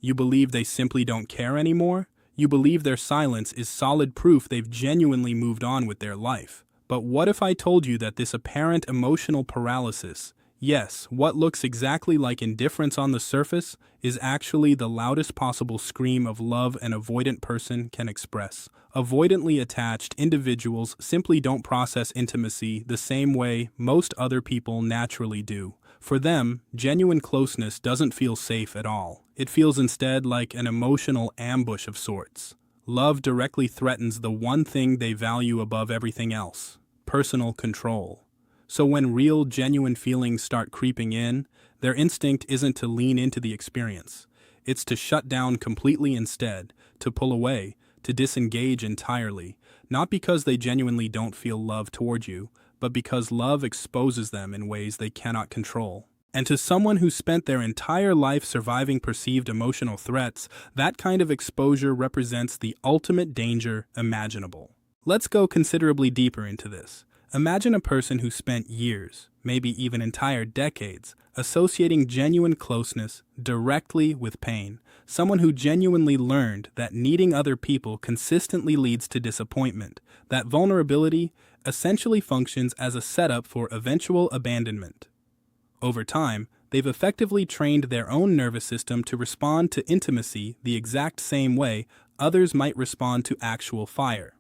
You believe they simply don't care anymore? You believe their silence is solid proof they've genuinely moved on with their life. But what if I told you that this apparent emotional paralysis, yes, what looks exactly like indifference on the surface, is actually the loudest possible scream of love an avoidant person can express? Avoidantly attached individuals simply don't process intimacy the same way most other people naturally do. For them, genuine closeness doesn't feel safe at all. It feels instead like an emotional ambush of sorts. Love directly threatens the one thing they value above everything else: personal control. So when real, genuine feelings start creeping in, their instinct isn't to lean into the experience. It's to shut down completely instead, to pull away, to disengage entirely, not because they genuinely don't feel love toward you, but because love exposes them in ways they cannot control. And to someone who spent their entire life surviving perceived emotional threats, that kind of exposure represents the ultimate danger imaginable. Let's go considerably deeper into this. Imagine a person who spent years, maybe even entire decades, associating genuine closeness directly with pain. Someone who genuinely learned that needing other people consistently leads to disappointment, that vulnerability essentially functions as a setup for eventual abandonment. Over time, they've effectively trained their own nervous system to respond to intimacy the exact same way others might respond to actual fire,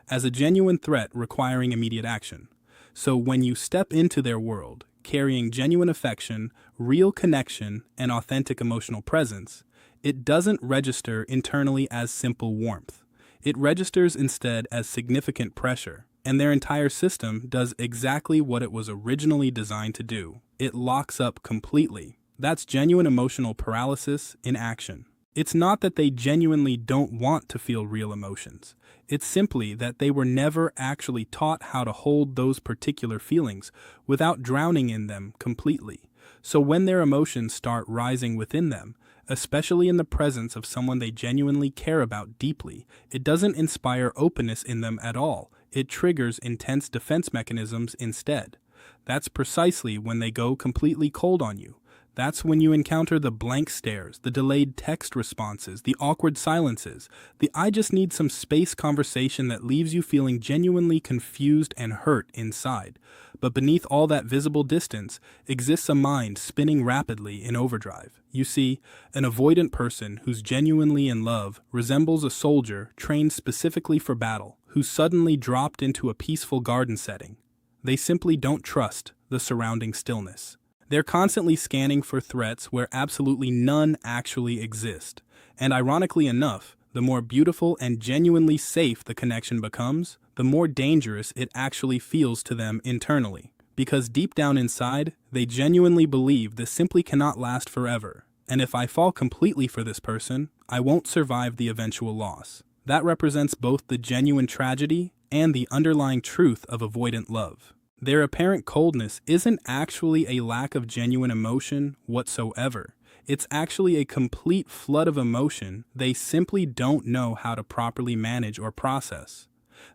as a genuine threat requiring immediate action. So when you step into their world, carrying genuine affection, real connection, and authentic emotional presence, it doesn't register internally as simple warmth. It registers instead as significant pressure, and their entire system does exactly what it was originally designed to do. It locks up completely. That's genuine emotional paralysis in action. It's not that they genuinely don't want to feel real emotions. It's simply that they were never actually taught how to hold those particular feelings without drowning in them completely. So when their emotions start rising within them, especially in the presence of someone they genuinely care about deeply, it doesn't inspire openness in them at all. It triggers intense defense mechanisms instead. That's precisely when they go completely cold on you. That's when you encounter the blank stares, the delayed text responses, the awkward silences, the "I just need some space" conversation that leaves you feeling genuinely confused and hurt inside. But beneath all that visible distance exists a mind spinning rapidly in overdrive. You see, an avoidant person who's genuinely in love resembles a soldier trained specifically for battle, who's suddenly dropped into a peaceful garden setting. They simply don't trust the surrounding stillness. They're constantly scanning for threats where absolutely none actually exist. And ironically enough, the more beautiful and genuinely safe the connection becomes, the more dangerous it actually feels to them internally. Because deep down inside, they genuinely believe this simply cannot last forever. And if I fall completely for this person, I won't survive the eventual loss. That represents both the genuine tragedy and the underlying truth of avoidant love. Their apparent coldness isn't actually a lack of genuine emotion whatsoever. It's actually a complete flood of emotion they simply don't know how to properly manage or process.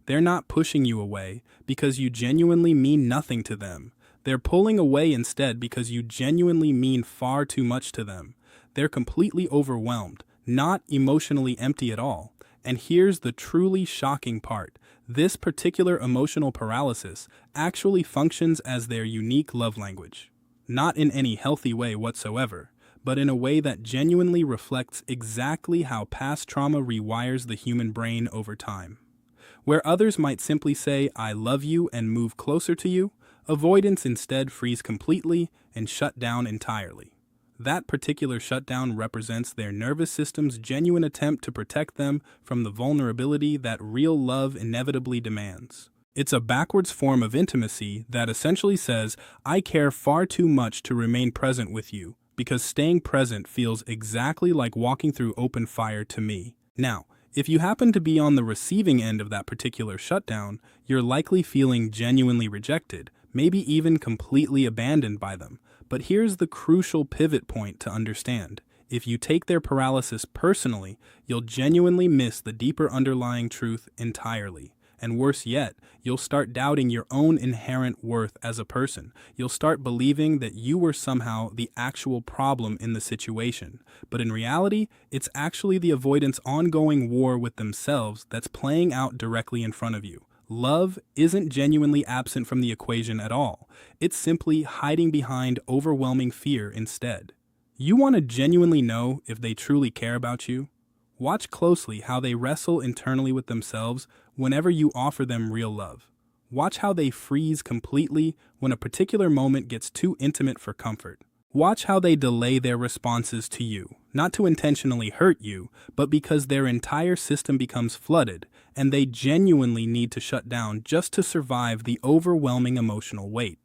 They're not pushing you away because you genuinely mean nothing to them. They're pulling away instead because you genuinely mean far too much to them. They're completely overwhelmed, not emotionally empty at all. And here's the truly shocking part. This particular emotional paralysis actually functions as their unique love language. Not in any healthy way whatsoever, but in a way that genuinely reflects exactly how past trauma rewires the human brain over time. Where others might simply say, "I love you," and move closer to you, avoidance instead freeze completely and shut down entirely. That particular shutdown represents their nervous system's genuine attempt to protect them from the vulnerability that real love inevitably demands. It's a backwards form of intimacy that essentially says, "I care far too much to remain present with you, because staying present feels exactly like walking through open fire to me." Now, if you happen to be on the receiving end of that particular shutdown, you're likely feeling genuinely rejected, maybe even completely abandoned by them. But here's the crucial pivot point to understand. If you take their paralysis personally, you'll genuinely miss the deeper underlying truth entirely. And worse yet, you'll start doubting your own inherent worth as a person. You'll start believing that you were somehow the actual problem in the situation. But in reality, it's actually the avoidant's ongoing war with themselves that's playing out directly in front of you. Love isn't genuinely absent from the equation at all. It's simply hiding behind overwhelming fear instead. You want to genuinely know if they truly care about you? Watch closely how they wrestle internally with themselves whenever you offer them real love. Watch how they freeze completely when a particular moment gets too intimate for comfort. Watch how they delay their responses to you, not to intentionally hurt you, but because their entire system becomes flooded and they genuinely need to shut down just to survive the overwhelming emotional weight.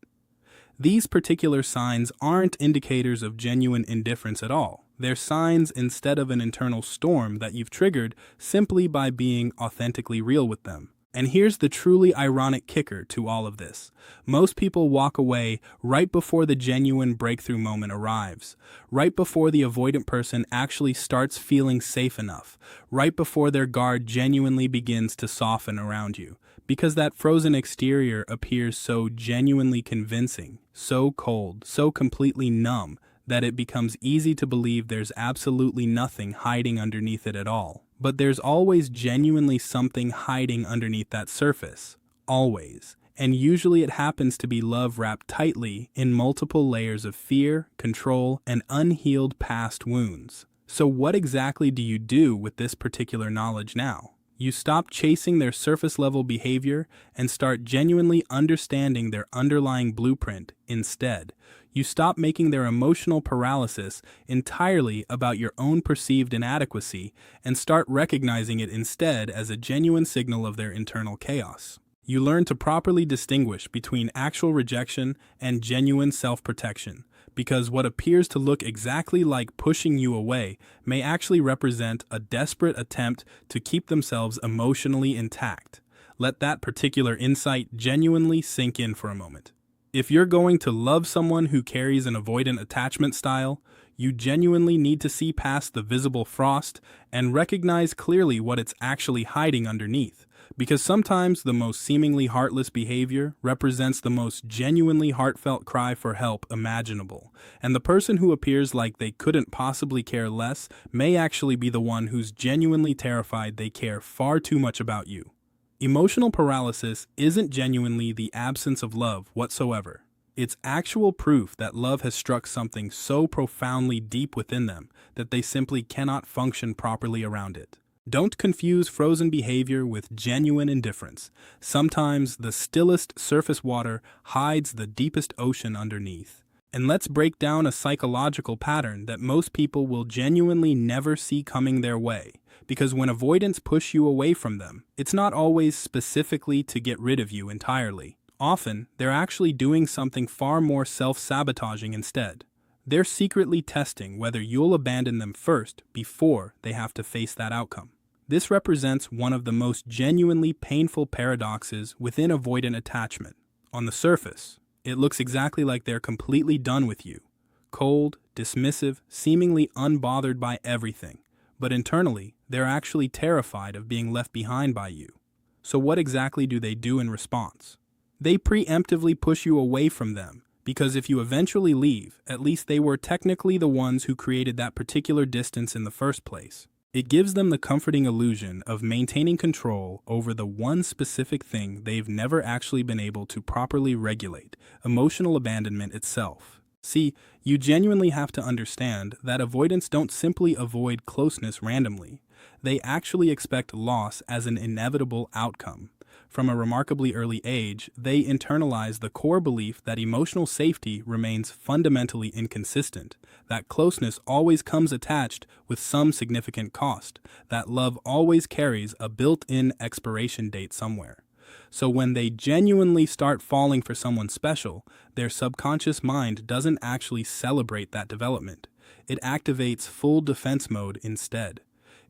These particular signs aren't indicators of genuine indifference at all. They're signs instead of an internal storm that you've triggered simply by being authentically real with them. And here's the truly ironic kicker to all of this. Most people walk away right before the genuine breakthrough moment arrives, right before the avoidant person actually starts feeling safe enough, right before their guard genuinely begins to soften around you. Because that frozen exterior appears so genuinely convincing, so cold, so completely numb, that it becomes easy to believe there's absolutely nothing hiding underneath it at all. But there's always genuinely something hiding underneath that surface. Always. And usually it happens to be love wrapped tightly in multiple layers of fear, control, and unhealed past wounds. So what exactly do you do with this particular knowledge now? You stop chasing their surface-level behavior and start genuinely understanding their underlying blueprint instead. You stop making their emotional paralysis entirely about your own perceived inadequacy and start recognizing it instead as a genuine signal of their internal chaos. You learn to properly distinguish between actual rejection and genuine self-protection, because what appears to look exactly like pushing you away may actually represent a desperate attempt to keep themselves emotionally intact. Let that particular insight genuinely sink in for a moment. If you're going to love someone who carries an avoidant attachment style, you genuinely need to see past the visible frost and recognize clearly what it's actually hiding underneath. Because sometimes the most seemingly heartless behavior represents the most genuinely heartfelt cry for help imaginable. And the person who appears like they couldn't possibly care less may actually be the one who's genuinely terrified they care far too much about you. Emotional paralysis isn't genuinely the absence of love whatsoever. It's actual proof that love has struck something so profoundly deep within them that they simply cannot function properly around it. Don't confuse frozen behavior with genuine indifference. Sometimes the stillest surface water hides the deepest ocean underneath. And let's break down a psychological pattern that most people will genuinely never see coming their way. Because when avoidants push you away from them, it's not always specifically to get rid of you entirely. Often, they're actually doing something far more self-sabotaging instead. They're secretly testing whether you'll abandon them first before they have to face that outcome. This represents one of the most genuinely painful paradoxes within avoidant attachment. On the surface, it looks exactly like they're completely done with you. Cold, dismissive, seemingly unbothered by everything. But internally, they're actually terrified of being left behind by you. So what exactly do they do in response? They preemptively push you away from them, because if you eventually leave, at least they were technically the ones who created that particular distance in the first place. It gives them the comforting illusion of maintaining control over the one specific thing they've never actually been able to properly regulate, emotional abandonment itself. See, you genuinely have to understand that avoidants don't simply avoid closeness randomly. They actually expect loss as an inevitable outcome. From a remarkably early age, they internalize the core belief that emotional safety remains fundamentally inconsistent, that closeness always comes attached with some significant cost, that love always carries a built-in expiration date somewhere. So when they genuinely start falling for someone special, their subconscious mind doesn't actually celebrate that development. It activates full defense mode instead.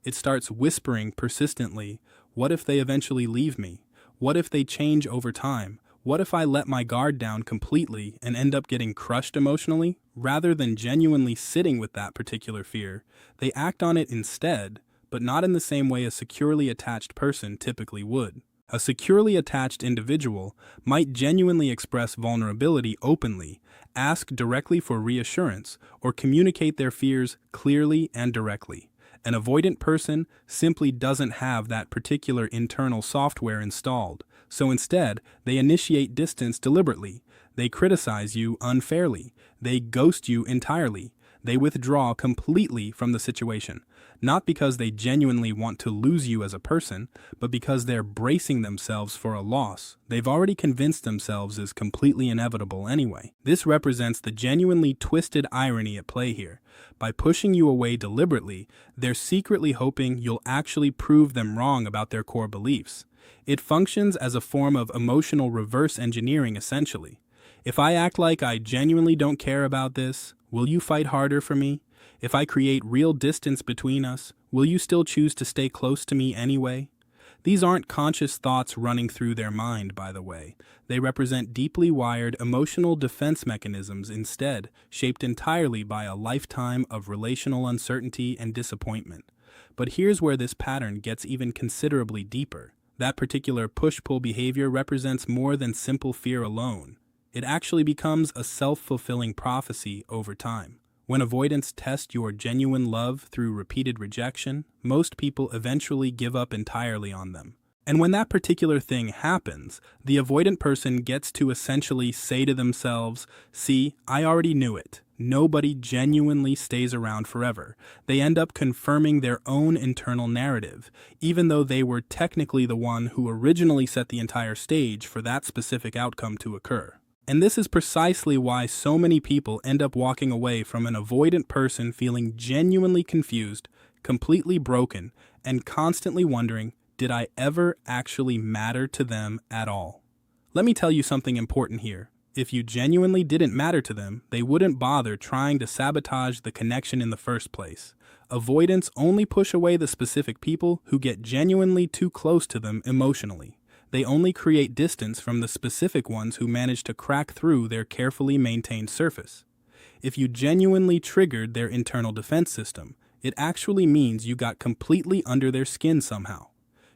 It starts whispering persistently, "What if they eventually leave me? What if they change over time? What if I let my guard down completely and end up getting crushed emotionally?" Rather than genuinely sitting with that particular fear, they act on it instead, but not in the same way a securely attached person typically would. A securely attached individual might genuinely express vulnerability openly, ask directly for reassurance, or communicate their fears clearly and directly. An avoidant person simply doesn't have that particular internal software installed, so instead, they initiate distance deliberately. They criticize you unfairly. They ghost you entirely. They withdraw completely from the situation, not because they genuinely want to lose you as a person, but because they're bracing themselves for a loss they've already convinced themselves is completely inevitable anyway. This represents the genuinely twisted irony at play here. By pushing you away deliberately, they're secretly hoping you'll actually prove them wrong about their core beliefs. It functions as a form of emotional reverse engineering essentially. If I act like I genuinely don't care about this, will you fight harder for me? If I create real distance between us, will you still choose to stay close to me anyway? These aren't conscious thoughts running through their mind, by the way. They represent deeply wired emotional defense mechanisms instead, shaped entirely by a lifetime of relational uncertainty and disappointment. But here's where this pattern gets even considerably deeper. That particular push-pull behavior represents more than simple fear alone. It actually becomes a self-fulfilling prophecy over time. When avoidants test your genuine love through repeated rejection, most people eventually give up entirely on them. And when that particular thing happens, the avoidant person gets to essentially say to themselves, "See, I already knew it. Nobody genuinely stays around forever." They end up confirming their own internal narrative, even though they were technically the one who originally set the entire stage for that specific outcome to occur. And this is precisely why so many people end up walking away from an avoidant person feeling genuinely confused, completely broken, and constantly wondering, did I ever actually matter to them at all? Let me tell you something important here. If you genuinely didn't matter to them, they wouldn't bother trying to sabotage the connection in the first place. Avoidants only push away the specific people who get genuinely too close to them emotionally. They only create distance from the specific ones who manage to crack through their carefully maintained surface. If you genuinely triggered their internal defense system, it actually means you got completely under their skin somehow.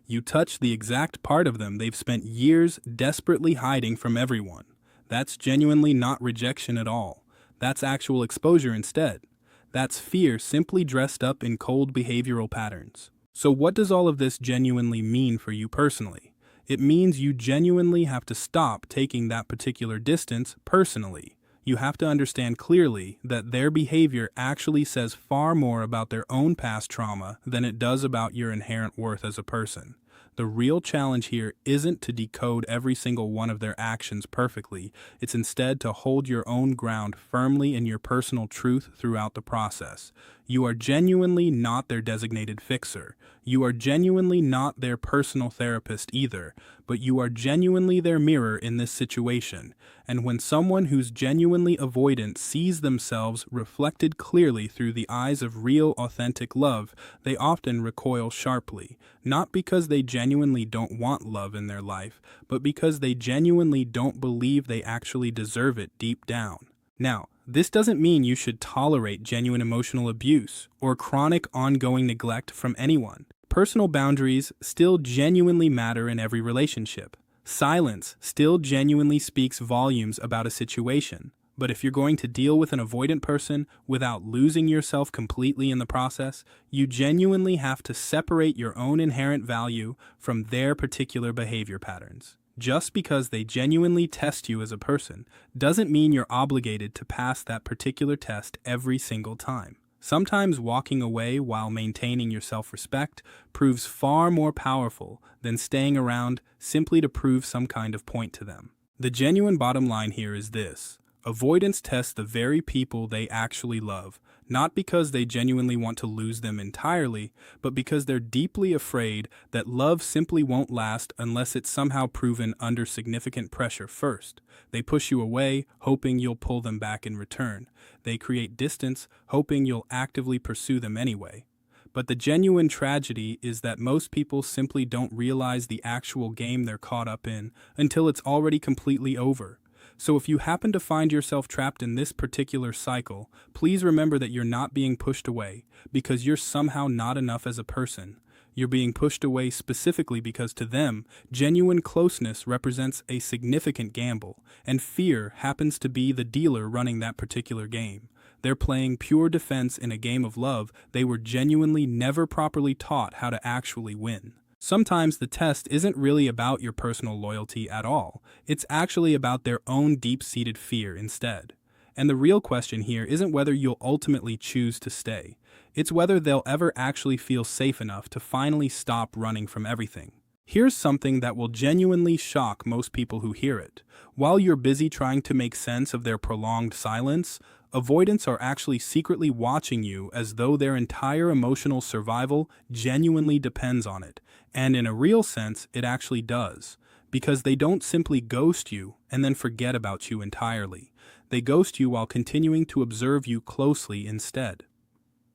You touched the exact part of them they've spent years desperately hiding from everyone. That's genuinely not rejection at all. That's actual exposure instead. That's fear simply dressed up in cold behavioral patterns. So what does all of this genuinely mean for you personally? It means you genuinely have to stop taking that particular distance personally. You have to understand clearly that their behavior actually says far more about their own past trauma than it does about your inherent worth as a person. The real challenge here isn't to decode every single one of their actions perfectly. It's instead to hold your own ground firmly in your personal truth throughout the process. You are genuinely not their designated fixer. You are genuinely not their personal therapist either, but you are genuinely their mirror in this situation. And when someone who's genuinely avoidant sees themselves reflected clearly through the eyes of real, authentic love, they often recoil sharply, not because they genuinely don't want love in their life, but because they genuinely don't believe they actually deserve it deep down. Now, this doesn't mean you should tolerate genuine emotional abuse or chronic ongoing neglect from anyone. Personal boundaries still genuinely matter in every relationship. Silence still genuinely speaks volumes about a situation. But if you're going to deal with an avoidant person without losing yourself completely in the process, you genuinely have to separate your own inherent value from their particular behavior patterns. Just because they genuinely test you as a person doesn't mean you're obligated to pass that particular test every single time. Sometimes walking away while maintaining your self-respect proves far more powerful than staying around simply to prove some kind of point to them. The genuine bottom line here is this. Avoidants test the very people they actually love, not because they genuinely want to lose them entirely, but because they're deeply afraid that love simply won't last unless it's somehow proven under significant pressure first. They push you away, hoping you'll pull them back in return. They create distance, hoping you'll actively pursue them anyway. But the genuine tragedy is that most people simply don't realize the actual game they're caught up in until it's already completely over. So if you happen to find yourself trapped in this particular cycle, please remember that you're not being pushed away because you're somehow not enough as a person. You're being pushed away specifically because to them, genuine closeness represents a significant gamble, and fear happens to be the dealer running that particular game. They're playing pure defense in a game of love they were genuinely never properly taught how to actually win. Sometimes the test isn't really about your personal loyalty at all, it's actually about their own deep-seated fear instead. And the real question here isn't whether you'll ultimately choose to stay, it's whether they'll ever actually feel safe enough to finally stop running from everything. Here's something that will genuinely shock most people who hear it. While you're busy trying to make sense of their prolonged silence, avoidants are actually secretly watching you as though their entire emotional survival genuinely depends on it. And in a real sense, it actually does. Because they don't simply ghost you and then forget about you entirely. They ghost you while continuing to observe you closely instead.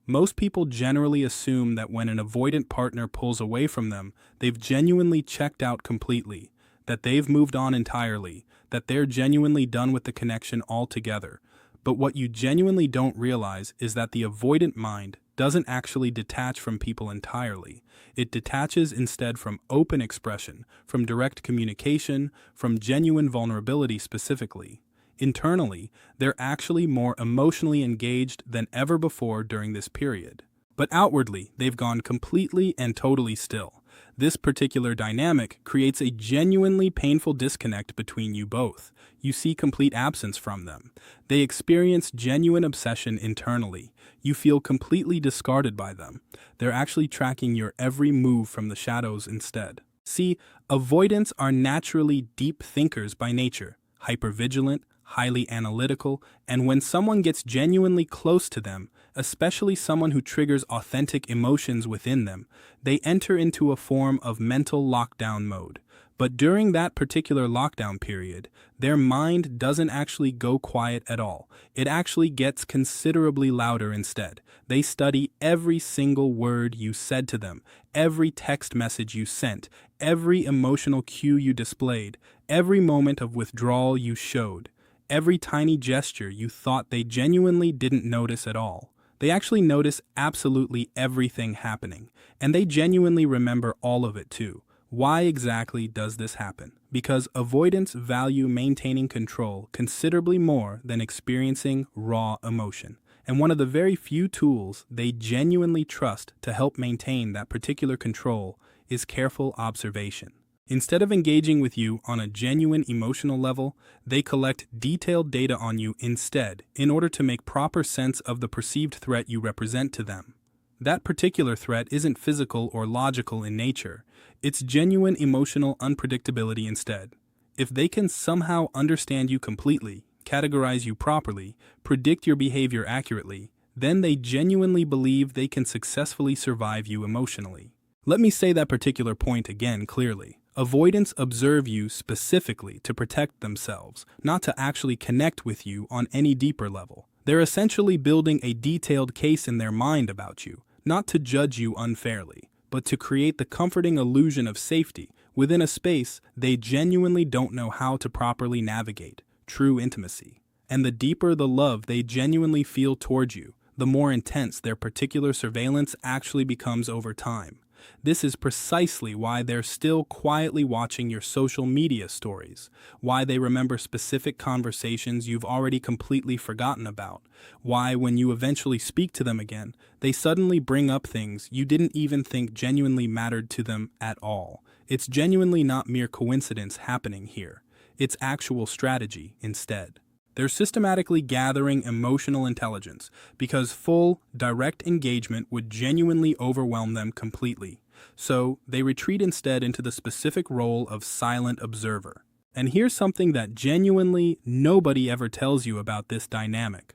Most people generally assume that when an avoidant partner pulls away from them, they've genuinely checked out completely, that they've moved on entirely, that they're genuinely done with the connection altogether. But what you genuinely don't realize is that the avoidant mind doesn't actually detach from people entirely. It detaches instead from open expression, from direct communication, from genuine vulnerability specifically. Internally, they're actually more emotionally engaged than ever before during this period. But outwardly, they've gone completely and totally still. This particular dynamic creates a genuinely painful disconnect between you both. You see complete absence from them. They experience genuine obsession internally. You feel completely discarded by them. They're actually tracking your every move from the shadows instead. See, avoidants are naturally deep thinkers by nature, hypervigilant, highly analytical, and when someone gets genuinely close to them, especially someone who triggers authentic emotions within them, they enter into a form of mental lockdown mode. But during that particular lockdown period, their mind doesn't actually go quiet at all. It actually gets considerably louder instead. They study every single word you said to them, every text message you sent, every emotional cue you displayed, every moment of withdrawal you showed. Every tiny gesture you thought they genuinely didn't notice at all. They actually notice absolutely everything happening, and they genuinely remember all of it too. Why exactly does this happen? Because avoidants value maintaining control considerably more than experiencing raw emotion. And one of the very few tools they genuinely trust to help maintain that particular control is careful observation. Instead of engaging with you on a genuine emotional level, they collect detailed data on you instead in order to make proper sense of the perceived threat you represent to them. That particular threat isn't physical or logical in nature, it's genuine emotional unpredictability instead. If they can somehow understand you completely, categorize you properly, predict your behavior accurately, then they genuinely believe they can successfully survive you emotionally. Let me say that particular point again clearly. Avoidants observe you specifically to protect themselves, not to actually connect with you on any deeper level. They're essentially building a detailed case in their mind about you, not to judge you unfairly, but to create the comforting illusion of safety within a space they genuinely don't know how to properly navigate, true intimacy. And the deeper the love they genuinely feel towards you, the more intense their particular surveillance actually becomes over time. This is precisely why they're still quietly watching your social media stories, why they remember specific conversations you've already completely forgotten about, why when you eventually speak to them again, they suddenly bring up things you didn't even think genuinely mattered to them at all. It's genuinely not mere coincidence happening here. It's actual strategy instead. They're systematically gathering emotional intelligence because full, direct engagement would genuinely overwhelm them completely. So, they retreat instead into the specific role of silent observer. And here's something that genuinely nobody ever tells you about this dynamic.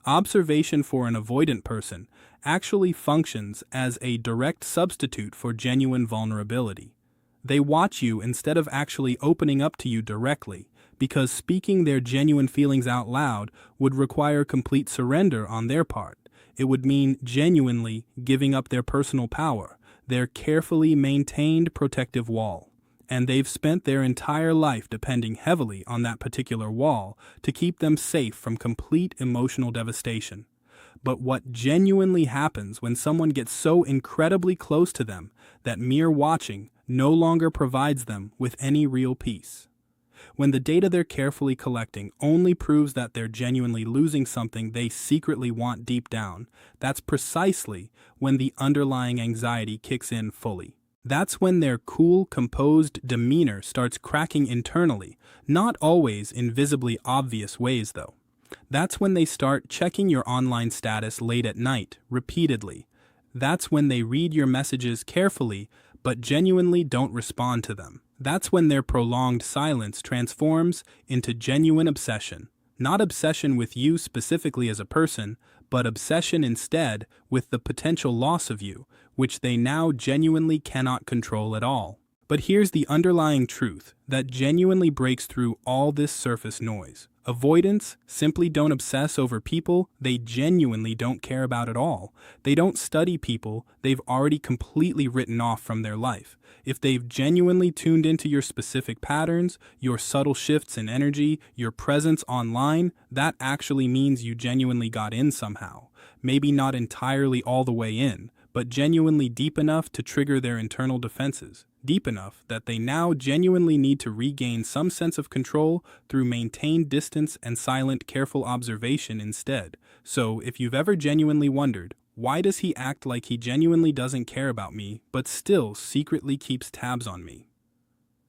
Observation for an avoidant person actually functions as a direct substitute for genuine vulnerability. They watch you instead of actually opening up to you directly, because speaking their genuine feelings out loud would require complete surrender on their part. It would mean genuinely giving up their personal power, their carefully maintained protective wall. And they've spent their entire life depending heavily on that particular wall to keep them safe from complete emotional devastation. but what genuinely happens when someone gets so incredibly close to them that mere watching no longer provides them with any real peace. When the data they're carefully collecting only proves that they're genuinely losing something they secretly want deep down, that's precisely when the underlying anxiety kicks in fully. That's when their cool, composed demeanor starts cracking internally, not always in visibly obvious ways though. That's when they start checking your online status late at night, repeatedly. That's when they read your messages carefully, but genuinely don't respond to them. That's when their prolonged silence transforms into genuine obsession. Not obsession with you specifically as a person, but obsession instead with the potential loss of you, which they now genuinely cannot control at all. But here's the underlying truth that genuinely breaks through all this surface noise. Avoidants simply don't obsess over people they genuinely don't care about at all. They don't study people they've already completely written off from their life. If they've genuinely tuned into your specific patterns, your subtle shifts in energy, your presence online, that actually means you genuinely got in somehow. Maybe not entirely all the way in, but genuinely deep enough to trigger their internal defenses. Deep enough that they now genuinely need to regain some sense of control through maintained distance and silent, careful observation instead. So, if you've ever genuinely wondered, why does he act like he genuinely doesn't care about me, but still secretly keeps tabs on me?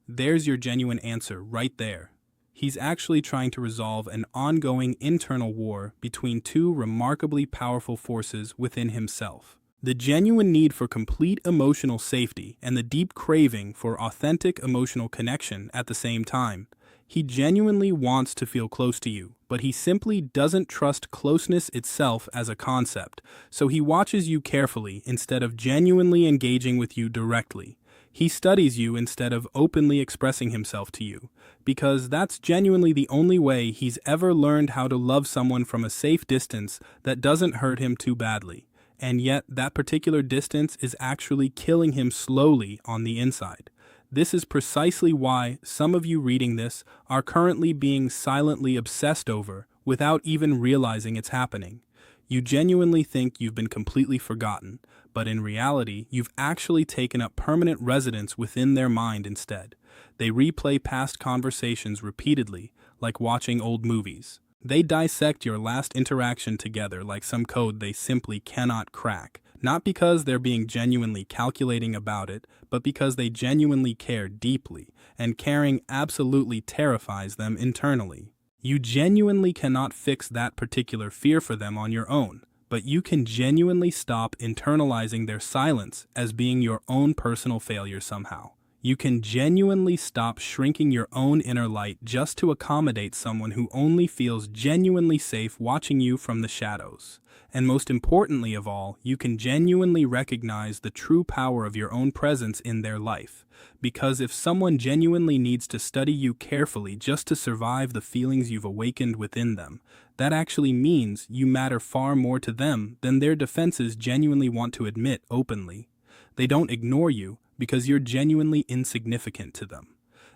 There's your genuine answer right there. He's actually trying to resolve an ongoing internal war between two remarkably powerful forces within himself. The genuine need for complete emotional safety and the deep craving for authentic emotional connection at the same time. He genuinely wants to feel close to you, but he simply doesn't trust closeness itself as a concept, so he watches you carefully instead of genuinely engaging with you directly. He studies you instead of openly expressing himself to you, because that's genuinely the only way he's ever learned how to love someone from a safe distance that doesn't hurt him too badly. And yet that particular distance is actually killing him slowly on the inside. This is precisely why some of you reading this are currently being silently obsessed over without even realizing it's happening. You genuinely think you've been completely forgotten, but in reality, you've actually taken up permanent residence within their mind instead. They replay past conversations repeatedly, like watching old movies. They dissect your last interaction together like some code they simply cannot crack, not because they're being genuinely calculating about it, but because they genuinely care deeply, and caring absolutely terrifies them internally. You genuinely cannot fix that particular fear for them on your own, but you can genuinely stop internalizing their silence as being your own personal failure somehow. You can genuinely stop shrinking your own inner light just to accommodate someone who only feels genuinely safe watching you from the shadows. And most importantly of all, you can genuinely recognize the true power of your own presence in their life. Because if someone genuinely needs to study you carefully just to survive the feelings you've awakened within them, that actually means you matter far more to them than their defenses genuinely want to admit openly. They don't ignore you because you're genuinely insignificant to them.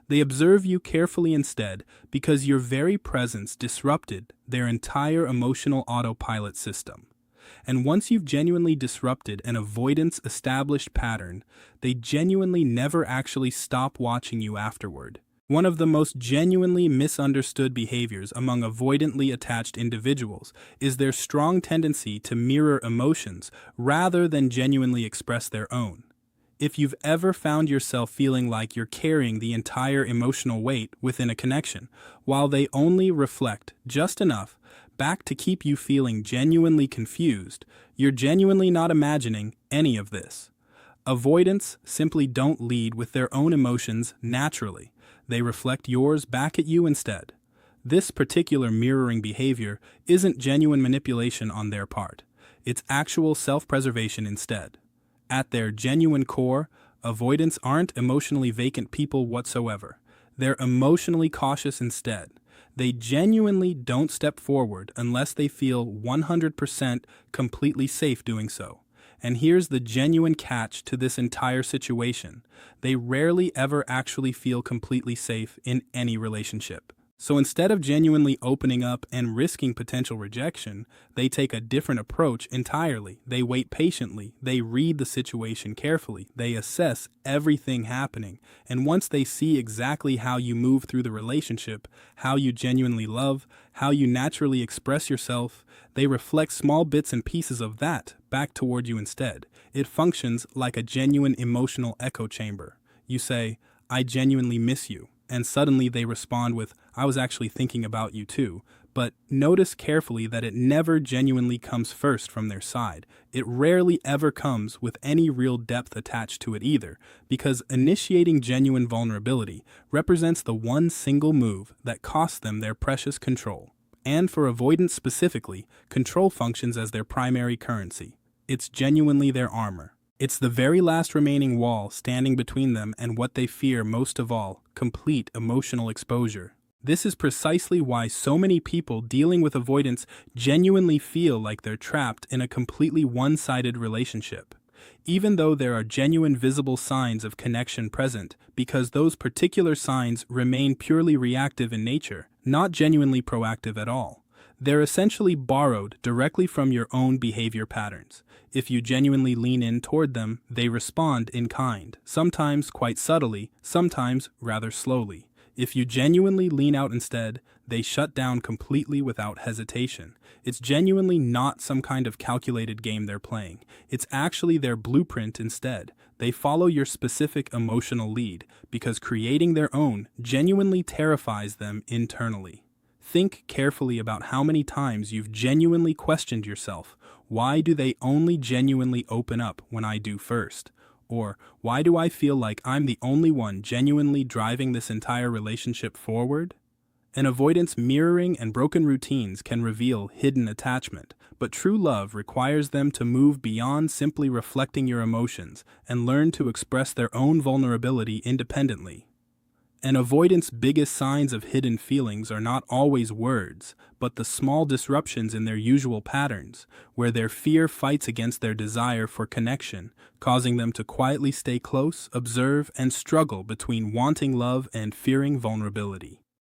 They observe you carefully instead because your very presence disrupted their entire emotional autopilot system. And once you've genuinely disrupted an avoidance established pattern, they genuinely never actually stop watching you afterward. One of the most genuinely misunderstood behaviors among avoidantly attached individuals is their strong tendency to mirror emotions rather than genuinely express their own. If you've ever found yourself feeling like you're carrying the entire emotional weight within a connection, while they only reflect just enough back to keep you feeling genuinely confused, you're genuinely not imagining any of this. Avoidants simply don't lead with their own emotions naturally. They reflect yours back at you instead. This particular mirroring behavior isn't genuine manipulation on their part. It's actual self-preservation instead. At their genuine core, avoidants aren't emotionally vacant people whatsoever. They're emotionally cautious instead. They genuinely don't step forward unless they feel 100% completely safe doing so. And here's the genuine catch to this entire situation. They rarely ever actually feel completely safe in any relationship. So instead of genuinely opening up and risking potential rejection, they take a different approach entirely. They wait patiently, they read the situation carefully, they assess everything happening, and once they see exactly how you move through the relationship, how you genuinely love, how you naturally express yourself, they reflect small bits and pieces of that back toward you instead. It functions like a genuine emotional echo chamber. You say, "I genuinely miss you," and suddenly they respond with, "I was actually thinking about you too." But notice carefully that it never genuinely comes first from their side. It rarely ever comes with any real depth attached to it either, because initiating genuine vulnerability represents the one single move that costs them their precious control. And for avoidance specifically, control functions as their primary currency. It's genuinely their armor. It's the very last remaining wall standing between them and what they fear most of all, complete emotional exposure. This is precisely why so many people dealing with avoidance genuinely feel like they're trapped in a completely one-sided relationship, even though there are genuine visible signs of connection present, because those particular signs remain purely reactive in nature, not genuinely proactive at all. They're essentially borrowed directly from your own behavior patterns. If you genuinely lean in toward them, they respond in kind, sometimes quite subtly, sometimes rather slowly. If you genuinely lean out instead, they shut down completely without hesitation. It's genuinely not some kind of calculated game they're playing. It's actually their blueprint instead. They follow your specific emotional lead, because creating their own genuinely terrifies them internally. Think carefully about how many times you've genuinely questioned yourself. Why do they only genuinely open up when I do first? Or, why do I feel like I'm the only one genuinely driving this entire relationship forward? An avoidance mirroring and broken routines can reveal hidden attachment, but true love requires them to move beyond simply reflecting your emotions and learn to express their own vulnerability independently. An avoidant's biggest signs of hidden feelings are not always words, but the small disruptions in their usual patterns, where their fear fights against their desire for connection, causing them to quietly stay close, observe, and struggle between wanting love and fearing vulnerability.